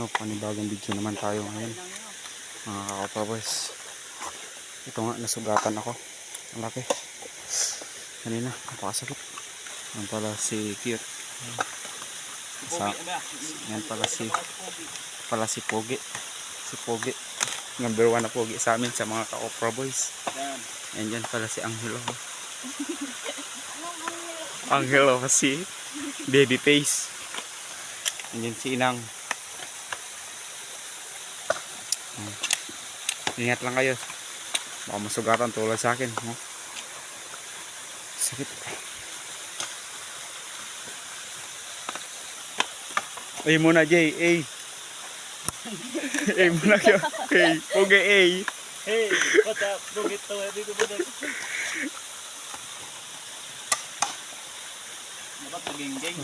No, panibagong video naman tayo ngayon. Mga kakapabers. Ito nga, nasugatan ako. Ang laki. Kanina, napakasakit. Yan pala si Cute. Yan pala si Pogi. Si Pogi. Number 1 na Pogi sa amin sa mga ka-opera boys. And yan pala si Angelo. Angelo si baby face. And yan si Inang. Ingat lang kayo. Baka masugatan tulad sa akin. No? Sakit. Ay muna Jay. Ay. Ay muna kayo. Ay. Pogi ay. Hey, what's up? Bugit to. Dito ba dito? Dapat maging gang.